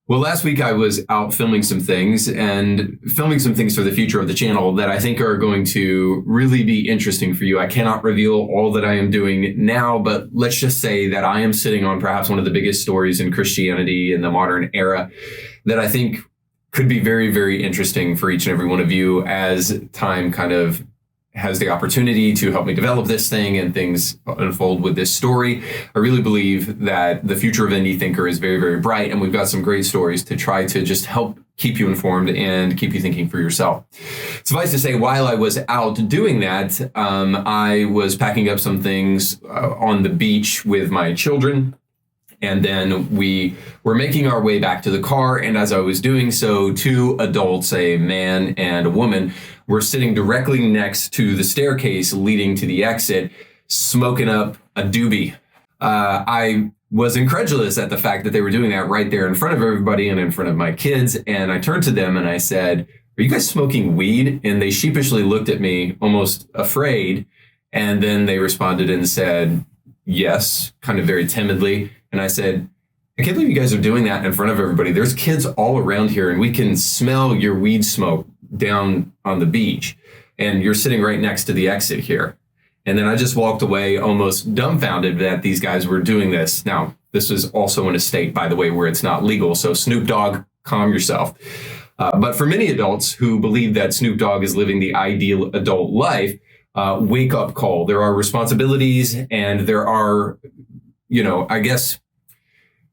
Well, last week I was out filming some things for the future of the channel that I think are going to really be interesting for you. I cannot reveal all that I am doing now, but let's just say that I am sitting on perhaps one of the biggest stories in Christianity in the modern era that I think could be very, very interesting for each and every one of you as time kind of has the opportunity to help me develop this thing and things unfold with this story. I really believe that the future of indie thinker is very, very bright, and we've got some great stories to try to just help keep you informed and keep you thinking for yourself. Suffice to say, while I was out doing that, I was packing up some things on the beach with my children. And then we were making our way back to the car. And as I was doing so, two adults, a man and a woman, were sitting directly next to the staircase leading to the exit, smoking up a doobie. I was incredulous at the fact that they were doing that right there in front of everybody and in front of my kids. And I turned to them and I said, "Are you guys smoking weed?" And they sheepishly looked at me, almost afraid. And then they responded and said, "Yes," kind of very timidly. And I said, "I can't believe you guys are doing that in front of everybody. There's kids all around here and we can smell your weed smoke down on the beach. And you're sitting right next to the exit here." And then I just walked away almost dumbfounded that these guys were doing this. Now, this is also in a state, by the way, where it's not legal. So Snoop Dogg, calm yourself. But for many adults who believe that Snoop Dogg is living the ideal adult life, wake up call. There are responsibilities and there are, I guess,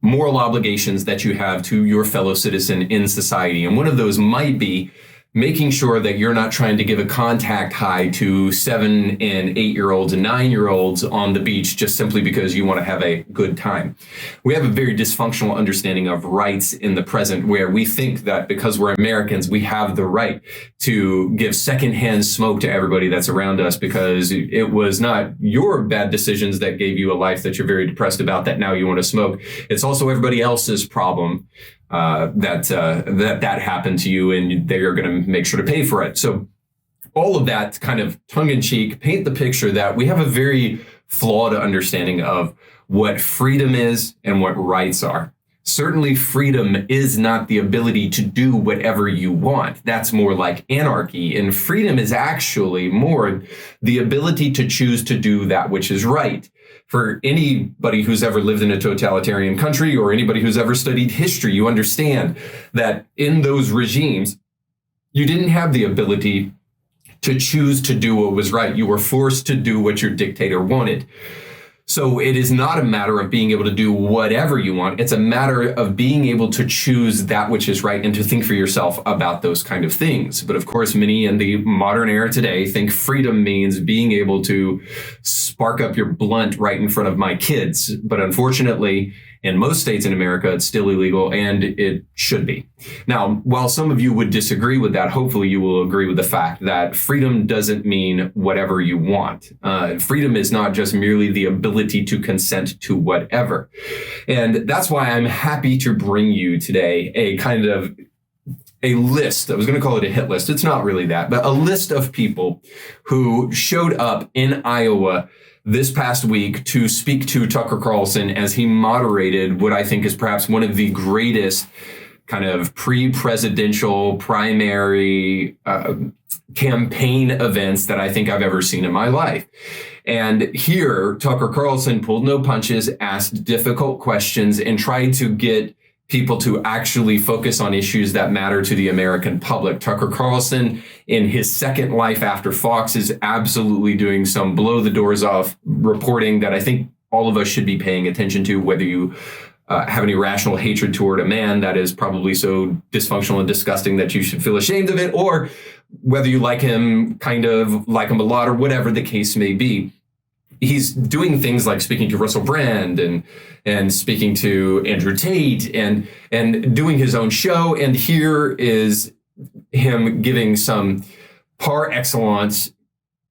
moral obligations that you have to your fellow citizen in society. And one of those might be making sure that you're not trying to give a contact high to 7 and 8-year-olds and 9-year-olds on the beach just simply because you want to have a good time. We have a very dysfunctional understanding of rights in the present where we think that because we're Americans, we have the right to give secondhand smoke to everybody that's around us because it was not your bad decisions that gave you a life that you're very depressed about that now you want to smoke. It's also everybody else's problem that happened to you, and they are going to make sure to pay for it. So all of that kind of tongue-in-cheek paint the picture that we have a very flawed understanding of what freedom is and what rights are. Certainly freedom is not the ability to do whatever you want. That's more like anarchy. And freedom is actually more the ability to choose to do that which is right. For anybody who's ever lived in a totalitarian country or anybody who's ever studied history, you understand that in those regimes, you didn't have the ability to choose to do what was right. You were forced to do what your dictator wanted. So it is not a matter of being able to do whatever you want. It's a matter of being able to choose that which is right and to think for yourself about those kind of things. But of course, many in the modern era today think freedom means being able to spark up your blunt right in front of my kids. But unfortunately, in most states in America, it's still illegal, and it should be. Now, while some of you would disagree with that, hopefully you will agree with the fact that freedom doesn't mean whatever you want. Freedom is not just merely the ability to consent to whatever. And that's why I'm happy to bring you today a list. I was going to call it a hit list. It's not really that, but a list of people who showed up in Iowa this past week to speak to Tucker Carlson as he moderated what I think is perhaps one of the greatest kind of pre-presidential primary campaign events that I think I've ever seen in my life. And here, Tucker Carlson pulled no punches, asked difficult questions, and tried to get people to actually focus on issues that matter to the American public. Tucker Carlson, in his second life after Fox, is absolutely doing some blow the doors off reporting that I think all of us should be paying attention to, whether you have any rational hatred toward a man that is probably so dysfunctional and disgusting that you should feel ashamed of it, or whether you like him, kind of like him a lot, or whatever the case may be. He's doing things like speaking to Russell Brand and speaking to Andrew Tate and doing his own show. And here is him giving some par excellence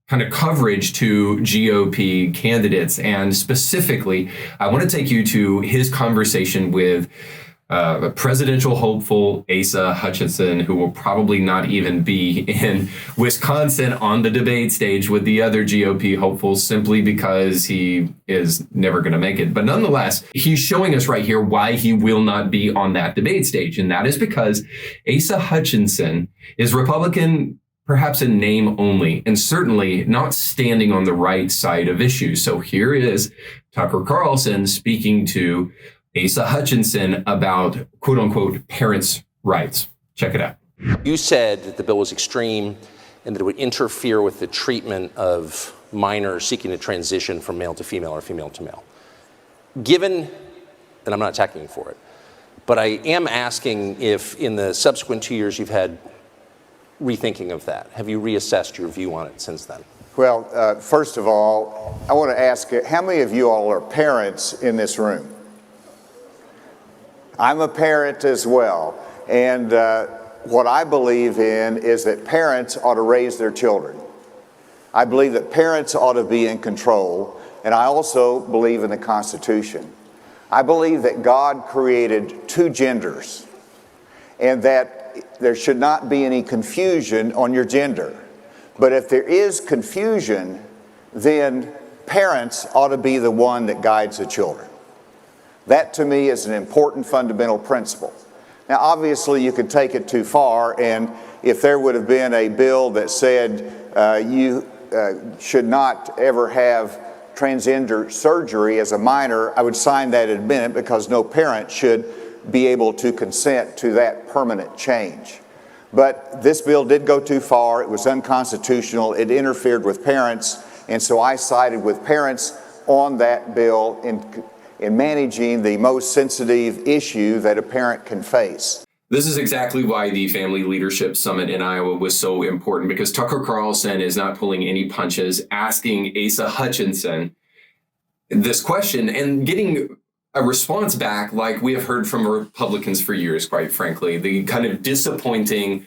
kind of coverage to GOP candidates. And specifically, I want to take you to his conversation with a presidential hopeful, Asa Hutchinson, who will probably not even be in Wisconsin on the debate stage with the other GOP hopefuls simply because he is never going to make it. But nonetheless, he's showing us right here why he will not be on that debate stage. And that is because Asa Hutchinson is Republican, perhaps in name only, and certainly not standing on the right side of issues. So here is Tucker Carlson speaking to Asa Hutchinson about quote unquote parents' rights. Check it out. You said that the bill was extreme and that it would interfere with the treatment of minors seeking to transition from male to female or female to male. Given, and I'm not attacking you for it, but I am asking if in the subsequent 2 years you've had rethinking of that. Have you reassessed your view on it since then? Well, first of all, I want to ask, how many of you all are parents in this room? I'm a parent as well, and what I believe in is that parents ought to raise their children. I believe that parents ought to be in control, and I also believe in the Constitution. I believe that God created two genders, and that there should not be any confusion on your gender. But if there is confusion, then parents ought to be the one that guides the children. That, to me, is an important fundamental principle. Now, obviously, you could take it too far, and if there would have been a bill that said you should not ever have transgender surgery as a minor, I would sign that in a minute, because no parent should be able to consent to that permanent change. But this bill did go too far. It was unconstitutional. It interfered with parents, and so I sided with parents on that bill in managing the most sensitive issue that a parent can face. This is exactly why the Family Leadership Summit in Iowa was so important, because Tucker Carlson is not pulling any punches, asking Asa Hutchinson this question and getting a response back like we have heard from Republicans for years, quite frankly. The kind of disappointing,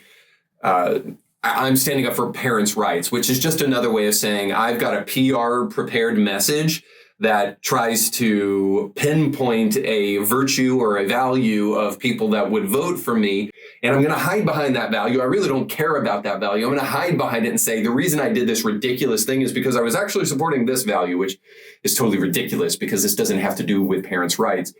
I'm standing up for parents' rights, which is just another way of saying I've got a PR prepared message that tries to pinpoint a virtue or a value of people that would vote for me. And I'm going to hide behind that value. I really don't care about that value. I'm going to hide behind it and say, the reason I did this ridiculous thing is because I was actually supporting this value, which is totally ridiculous because this doesn't have to do with parents' rights.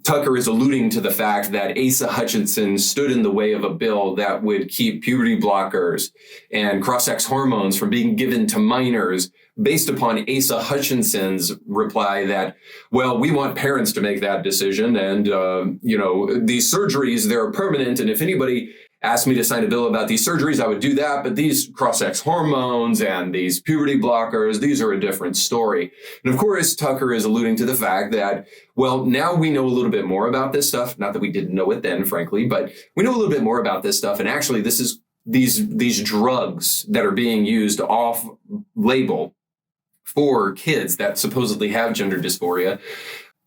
Tucker is alluding to the fact that Asa Hutchinson stood in the way of a bill that would keep puberty blockers and cross-sex hormones from being given to minors, based upon Asa Hutchinson's reply that, well, we want parents to make that decision. And, these surgeries, they're permanent. And if anybody asked me to sign a bill about these surgeries, I would do that. But these cross-sex hormones and these puberty blockers, these are a different story. And of course, Tucker is alluding to the fact that, well, now we know a little bit more about this stuff. Not that we didn't know it then, frankly, but we know a little bit more about this stuff. And actually, this is these drugs that are being used off label for kids that supposedly have gender dysphoria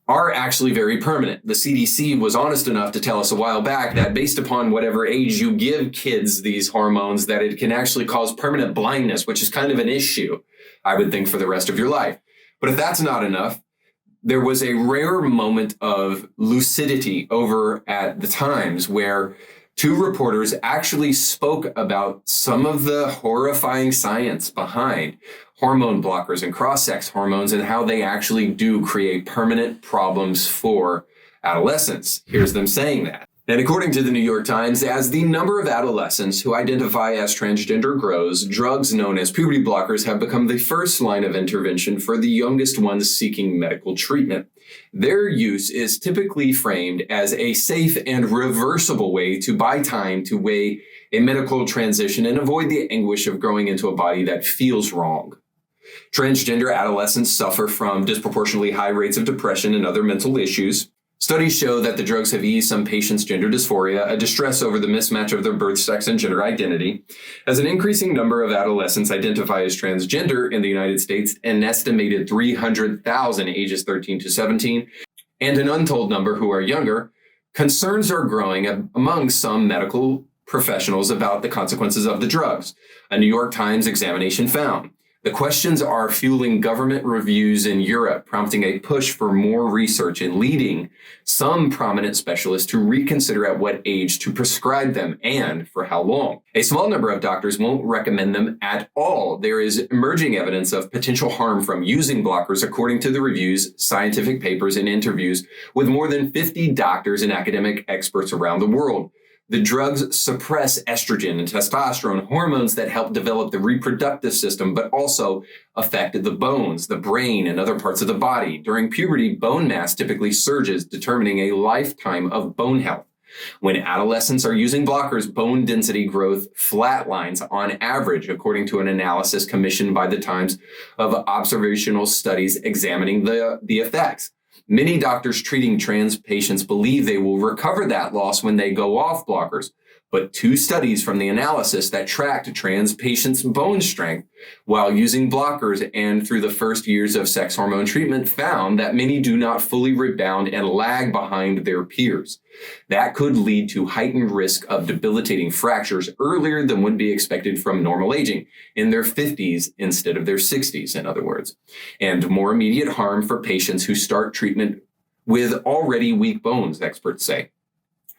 are actually very permanent. The CDC was honest enough to tell us a while back that based upon whatever age you give kids these hormones, that it can actually cause permanent blindness, which is kind of an issue, I would think, for the rest of your life. But if that's not enough, there was a rare moment of lucidity over at the Times where two reporters actually spoke about some of the horrifying science behind hormone blockers and cross-sex hormones and how they actually do create permanent problems for adolescents. Here's them saying that. And according to the New York Times, as the number of adolescents who identify as transgender grows, drugs known as puberty blockers have become the first line of intervention for the youngest ones seeking medical treatment. Their use is typically framed as a safe and reversible way to buy time to weigh a medical transition and avoid the anguish of growing into a body that feels wrong. Transgender adolescents suffer from disproportionately high rates of depression and other mental issues. Studies show that the drugs have eased some patients' gender dysphoria, a distress over the mismatch of their birth sex and gender identity. As an increasing number of adolescents identify as transgender in the United States, an estimated 300,000 ages 13 to 17, and an untold number who are younger, concerns are growing among some medical professionals about the consequences of the drugs. A New York Times examination found The questions are fueling government reviews in Europe, prompting a push for more research and leading some prominent specialists to reconsider at what age to prescribe them and for how long. A small number of doctors won't recommend them at all. There is emerging evidence of potential harm from using blockers, according to the reviews, scientific papers, and interviews with more than 50 doctors and academic experts around the world. The drugs suppress estrogen and testosterone, hormones that help develop the reproductive system, but also affect the bones, the brain, and other parts of the body. During puberty, bone mass typically surges, determining a lifetime of bone health. When adolescents are using blockers, bone density growth flatlines on average, according to an analysis commissioned by the Times of Observational Studies examining the effects. Many doctors treating trans patients believe they will recover that loss when they go off blockers, but 2 studies from the analysis that tracked trans patients' bone strength while using blockers and through the first years of sex hormone treatment found that many do not fully rebound and lag behind their peers. That could lead to heightened risk of debilitating fractures earlier than would be expected from normal aging, in their 50s instead of their 60s, in other words, and more immediate harm for patients who start treatment with already weak bones, experts say.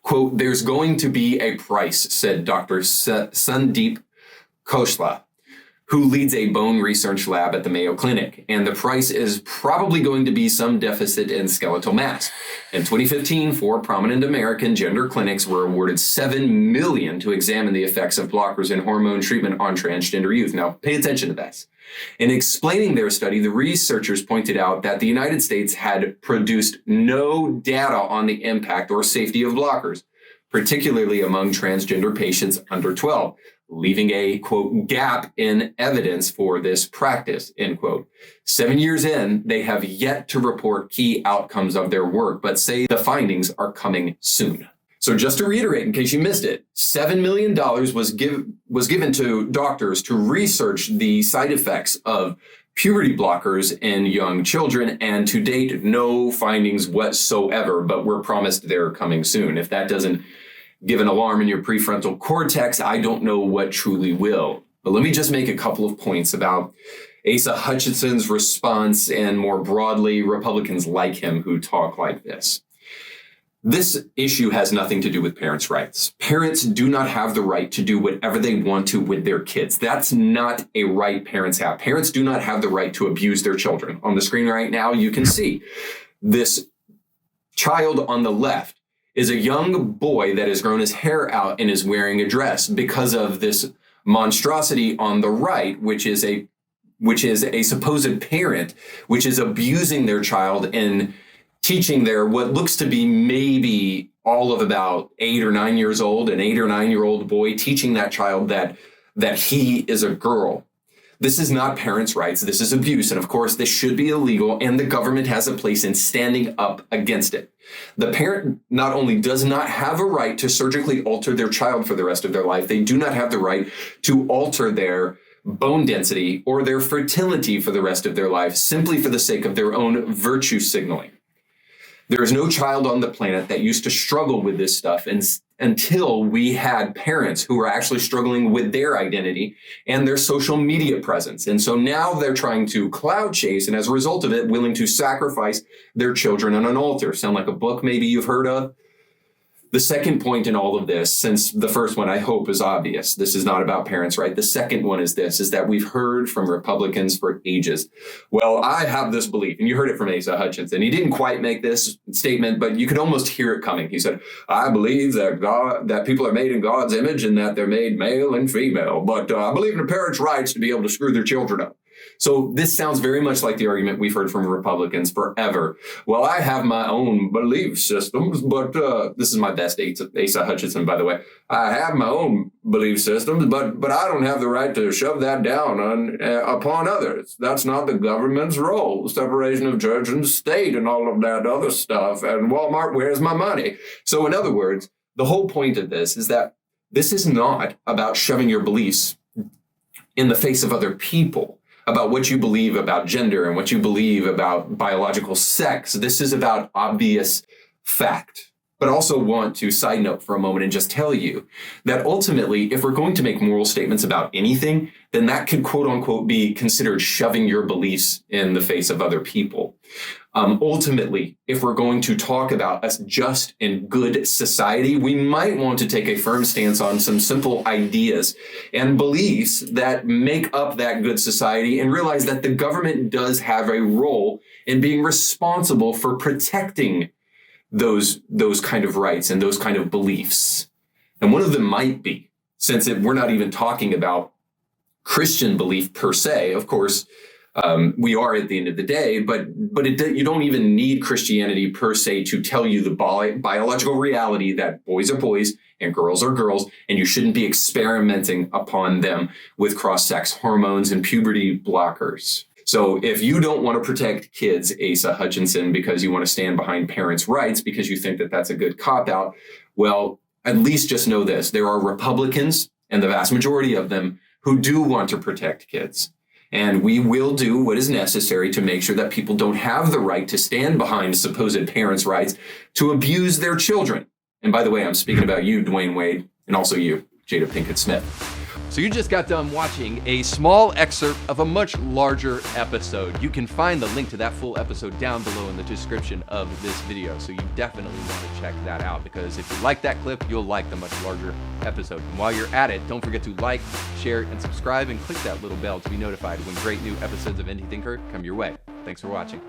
Quote, "There's going to be a price," said Dr. Sandeep Khosla, who leads a bone research lab at the Mayo Clinic, and the price is probably going to be some deficit in skeletal mass. In 2015, 4 prominent American gender clinics were awarded $7 million to examine the effects of blockers and hormone treatment on transgender youth. Now, pay attention to this. In explaining their study, the researchers pointed out that the United States had produced no data on the impact or safety of blockers, particularly among transgender patients under 12, leaving a, quote, gap in evidence for this practice, end quote. 7 years in, they have yet to report key outcomes of their work, but say the findings are coming soon. So just to reiterate, in case you missed it, $7 million was given to doctors to research the side effects of puberty blockers in young children, and to date, no findings whatsoever, but we're promised they're coming soon. If that doesn't give an alarm in your prefrontal cortex, I don't know what truly will. But let me just make a couple of points about Asa Hutchinson's response and more broadly, Republicans like him who talk like this. This issue has nothing to do with parents' rights. Parents do not have the right to do whatever they want to with their kids. That's not a right parents have. Parents do not have the right to abuse their children. On the screen right now, you can see this child on the left is a young boy that has grown his hair out and is wearing a dress because of this monstrosity on the right, which is a supposed parent, which is abusing their child and teaching their what looks to be maybe all of about 8 or 9 years old, an 8 or 9 year old boy, teaching that child that he is a girl. This is not parents' rights. This is abuse. And of course, this should be illegal, and the government has a place in standing up against it. The parent not only does not have a right to surgically alter their child for the rest of their life, they do not have the right to alter their bone density or their fertility for the rest of their life simply for the sake of their own virtue signaling. There is no child on the planet that used to struggle with this stuff until we had parents who were actually struggling with their identity and their social media presence. And so now they're trying to cloud chase, and as a result of it, willing to sacrifice their children on an altar. Sound like a book maybe you've heard of? The second point in all of this, since the first one I hope is obvious, this is not about parents' right. The second one is this, is that we've heard from Republicans for ages. Well, I have this belief, and you heard it from Asa Hutchinson. He didn't quite make this statement, but you could almost hear it coming. He said, I believe that people are made in God's image and that they're made male and female, but I believe in the parents' rights to be able to screw their children up. So this sounds very much like the argument we've heard from Republicans forever. Well, I have my own belief systems, but this is my best Asa Hutchinson, by the way. I have my own belief systems, but I don't have the right to shove that down upon others. That's not the government's role. Separation of church and state and all of that other stuff. And Walmart, where's my money? So in other words, the whole point of this is that this is not about shoving your beliefs in the face of other people, about what you believe about gender and what you believe about biological sex. This is about obvious fact, but also want to side note for a moment and just tell you that ultimately, if we're going to make moral statements about anything, then that could quote unquote be considered shoving your beliefs in the face of other people. Ultimately, if we're going to talk about a just and good society, we might want to take a firm stance on some simple ideas and beliefs that make up that good society and realize that the government does have a role in being responsible for protecting those kind of rights and those kind of beliefs. And one of them might be, since we're not even talking about Christian belief per se, of course, we are at the end of the day, but you don't even need Christianity per se to tell you the biological reality that boys are boys and girls are girls, and you shouldn't be experimenting upon them with cross-sex hormones and puberty blockers. So if you don't want to protect kids, Asa Hutchinson, because you want to stand behind parents' rights because you think that that's a good cop-out, well, at least just know this. There are Republicans, and the vast majority of them, who do want to protect kids. And we will do what is necessary to make sure that people don't have the right to stand behind supposed parents' rights to abuse their children. And by the way, I'm speaking about you, Dwayne Wade, and also you, Jada Pinkett Smith. So you just got done watching a small excerpt of a much larger episode. You can find the link to that full episode down below in the description of this video. So you definitely want to check that out, because if you like that clip, you'll like the much larger episode. And while you're at it, don't forget to like, share, and subscribe, and click that little bell to be notified when great new episodes of Indie Thinker come your way. Thanks for watching.